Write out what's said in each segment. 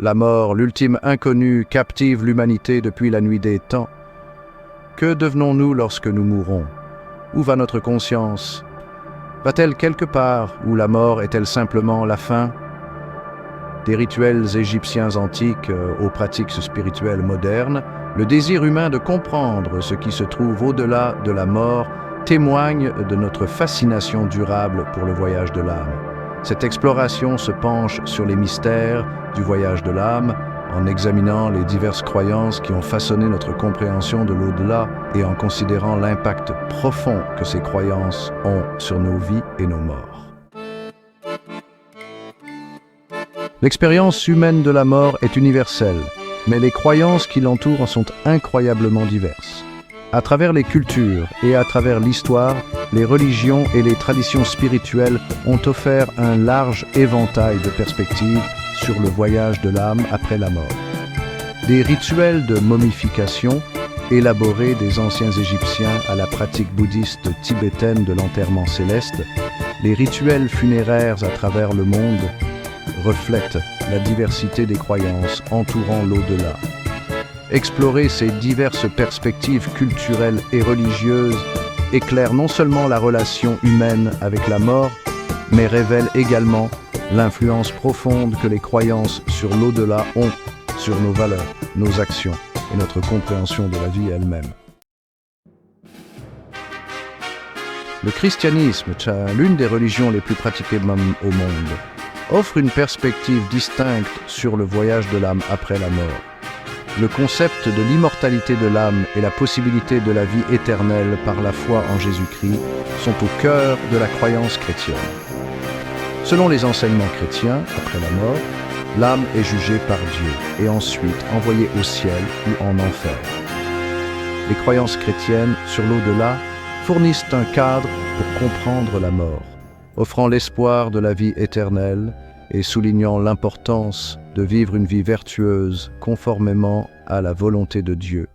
La mort, l'ultime inconnue, captive l'humanité depuis la nuit des temps. Que devenons-nous lorsque nous mourrons? Où va notre conscience? Va-t-elle quelque part où la mort est-elle simplement la fin? Des rituels égyptiens antiques aux pratiques spirituelles modernes, le désir humain de comprendre ce qui se trouve au-delà de la mort témoigne de notre fascination durable pour le voyage de l'âme. Cette exploration se penche sur les mystères du voyage de l'âme en examinant les diverses croyances qui ont façonné notre compréhension de l'au-delà et en considérant l'impact profond que ces croyances ont sur nos vies et nos morts. L'expérience humaine de la mort est universelle, mais les croyances qui l'entourent sont incroyablement diverses. À travers les cultures et à travers l'histoire, les religions et les traditions spirituelles ont offert un large éventail de perspectives sur le voyage de l'âme après la mort. Des rituels de momification, élaborés des anciens Égyptiens à la pratique bouddhiste tibétaine de l'enterrement céleste, les rituels funéraires à travers le monde reflètent la diversité des croyances entourant l'au-delà. Explorer ces diverses perspectives culturelles et religieuses éclaire non seulement la relation humaine avec la mort, mais révèle également l'influence profonde que les croyances sur l'au-delà ont sur nos valeurs, nos actions et notre compréhension de la vie elle-même. Le christianisme, l'une des religions les plus pratiquées au monde, offre une perspective distincte sur le voyage de l'âme après la mort. Le concept de l'immortalité de l'âme et la possibilité de la vie éternelle par la foi en Jésus-Christ sont au cœur de la croyance chrétienne. Selon les enseignements chrétiens, après la mort, l'âme est jugée par Dieu et ensuite envoyée au ciel ou en enfer. Les croyances chrétiennes sur l'au-delà fournissent un cadre pour comprendre la mort, offrant l'espoir de la vie éternelle et soulignant l'importance de vivre une vie vertueuse conformément à la volonté de Dieu.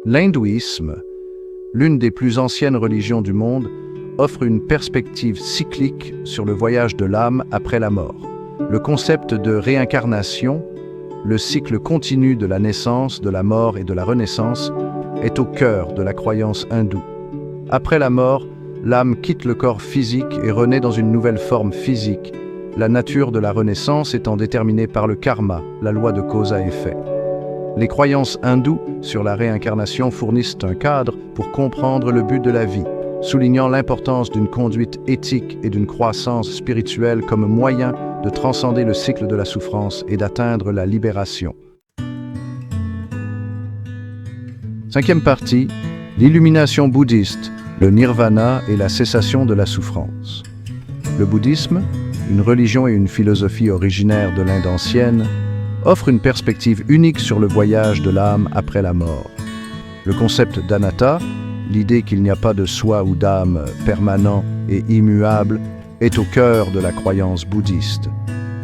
L'hindouisme, l'une des plus anciennes religions du monde, offre une perspective cyclique sur le voyage de l'âme après la mort. Le concept de réincarnation, le cycle continu de la naissance, de la mort et de la renaissance, est au cœur de la croyance hindoue. Après la mort, l'âme quitte le corps physique et renaît dans une nouvelle forme physique, la nature de la renaissance étant déterminée par le karma, la loi de cause à effet. Les croyances hindoues sur la réincarnation fournissent un cadre pour comprendre le but de la vie, soulignant l'importance d'une conduite éthique et d'une croissance spirituelle comme moyen de transcender le cycle de la souffrance et d'atteindre la libération. Cinquième partie, l'illumination bouddhiste, le nirvana et la cessation de la souffrance. Le bouddhisme, une religion et une philosophie originaire de l'Inde ancienne, offre une perspective unique sur le voyage de l'âme après la mort. Le concept d'anatta, l'idée qu'il n'y a pas de soi ou d'âme permanent et immuable, est au cœur de la croyance bouddhiste.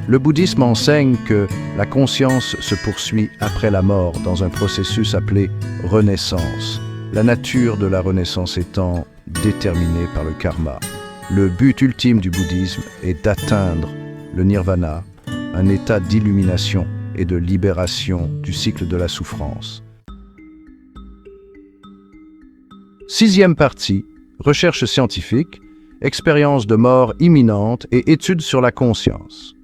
Le bouddhisme enseigne que la conscience se poursuit après la mort dans un processus appelé renaissance, la nature de la renaissance étant déterminée par le karma. Le but ultime du bouddhisme est d'atteindre le nirvana, un état d'illumination et de libération du cycle de la souffrance. Sixième partie, recherche scientifique, expérience de mort imminente et études sur la conscience.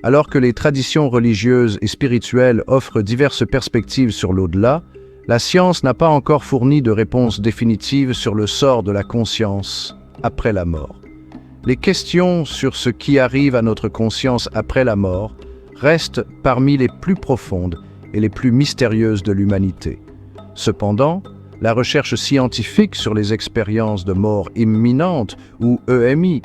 Alors que les traditions religieuses et spirituelles offrent diverses perspectives sur l'au-delà, la science n'a pas encore fourni de réponse définitive sur le sort de la conscience après la mort. Les questions sur ce qui arrive à notre conscience après la mort restent parmi les plus profondes et les plus mystérieuses de l'humanité. Cependant, la recherche scientifique sur les expériences de mort imminente, ou EMI,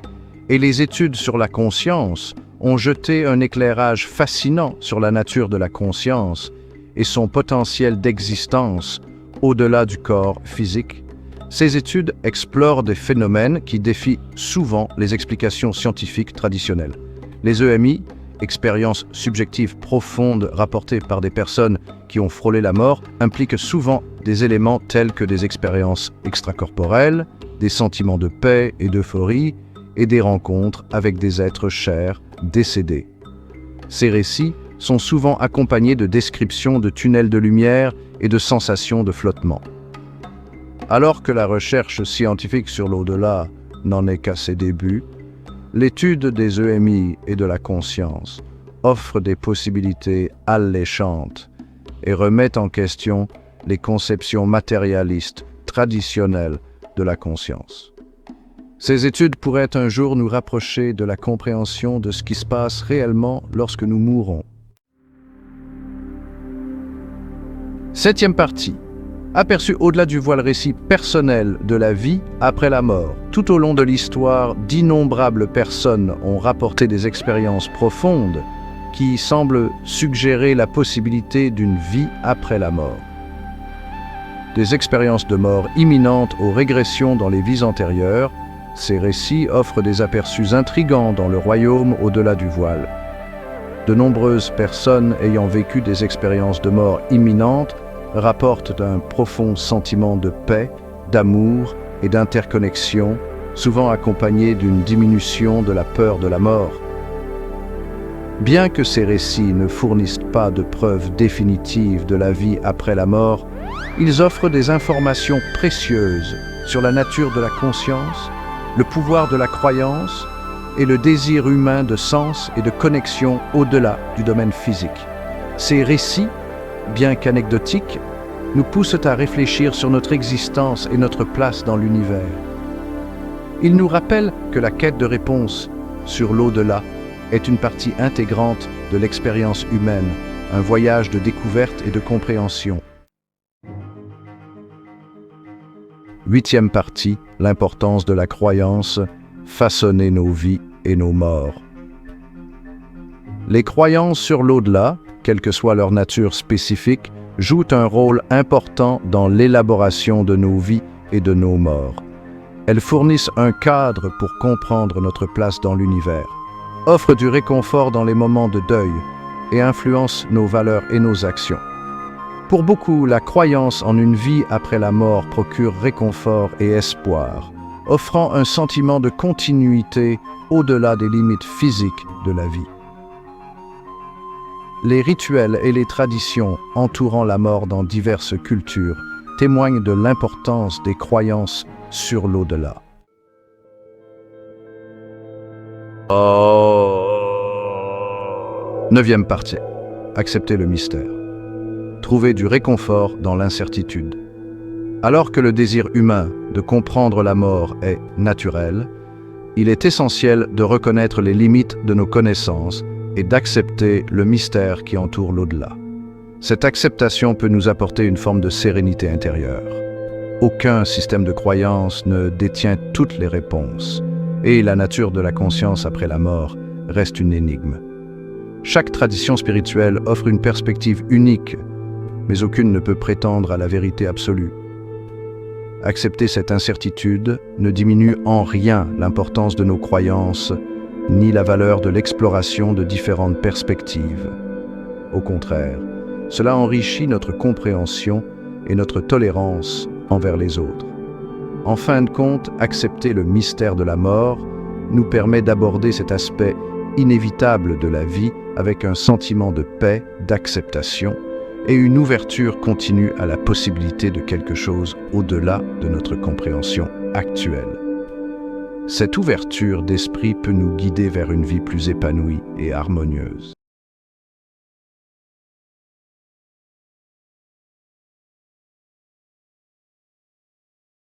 et les études sur la conscience ont jeté un éclairage fascinant sur la nature de la conscience et son potentiel d'existence au-delà du corps physique. Ces études explorent des phénomènes qui défient souvent les explications scientifiques traditionnelles. Les EMI, expériences subjectives profondes rapportées par des personnes qui ont frôlé la mort, impliquent souvent des éléments tels que des expériences extracorporelles, des sentiments de paix et d'euphorie, et des rencontres avec des êtres chers, décédés. Ces récits sont souvent accompagnés de descriptions de tunnels de lumière et de sensations de flottement. Alors que la recherche scientifique sur l'au-delà n'en est qu'à ses débuts, l'étude des EMI et de la conscience offre des possibilités alléchantes et remet en question les conceptions matérialistes traditionnelles de la conscience. Ces études pourraient un jour nous rapprocher de la compréhension de ce qui se passe réellement lorsque nous mourons. Septième partie. Aperçu au-delà du voile récit personnel de la vie après la mort. Tout au long de l'histoire, d'innombrables personnes ont rapporté des expériences profondes qui semblent suggérer la possibilité d'une vie après la mort. Des expériences de mort imminentes aux régressions dans les vies antérieures, ces récits offrent des aperçus intrigants dans le royaume au-delà du voile. De nombreuses personnes ayant vécu des expériences de mort imminentes rapportent un profond sentiment de paix, d'amour et d'interconnexion, souvent accompagné d'une diminution de la peur de la mort. Bien que ces récits ne fournissent pas de preuves définitives de la vie après la mort, ils offrent des informations précieuses sur la nature de la conscience, le pouvoir de la croyance et le désir humain de sens et de connexion au-delà du domaine physique. Ces récits, bien qu'anecdotiques, nous poussent à réfléchir sur notre existence et notre place dans l'univers. Ils nous rappellent que la quête de réponse sur l'au-delà est une partie intégrante de l'expérience humaine, un voyage de découverte et de compréhension. Huitième partie, l'importance de la croyance, façonner nos vies et nos morts. Les croyances sur l'au-delà, quelle que soit leur nature spécifique, jouent un rôle important dans l'élaboration de nos vies et de nos morts. Elles fournissent un cadre pour comprendre notre place dans l'univers, offrent du réconfort dans les moments de deuil et influencent nos valeurs et nos actions. Pour beaucoup, la croyance en une vie après la mort procure réconfort et espoir, offrant un sentiment de continuité au-delà des limites physiques de la vie. Les rituels et les traditions entourant la mort dans diverses cultures témoignent de l'importance des croyances sur l'au-delà. Neuvième partie. Accepter le mystère. Trouver du réconfort dans l'incertitude. Alors que le désir humain de comprendre la mort est naturel, il est essentiel de reconnaître les limites de nos connaissances et d'accepter le mystère qui entoure l'au-delà. Cette acceptation peut nous apporter une forme de sérénité intérieure. Aucun système de croyance ne détient toutes les réponses, et la nature de la conscience après la mort reste une énigme. Chaque tradition spirituelle offre une perspective unique, mais aucune ne peut prétendre à la vérité absolue. Accepter cette incertitude ne diminue en rien l'importance de nos croyances, ni la valeur de l'exploration de différentes perspectives. Au contraire, cela enrichit notre compréhension et notre tolérance envers les autres. En fin de compte, accepter le mystère de la mort nous permet d'aborder cet aspect inévitable de la vie avec un sentiment de paix, d'acceptation et une ouverture continue à la possibilité de quelque chose au-delà de notre compréhension actuelle. Cette ouverture d'esprit peut nous guider vers une vie plus épanouie et harmonieuse.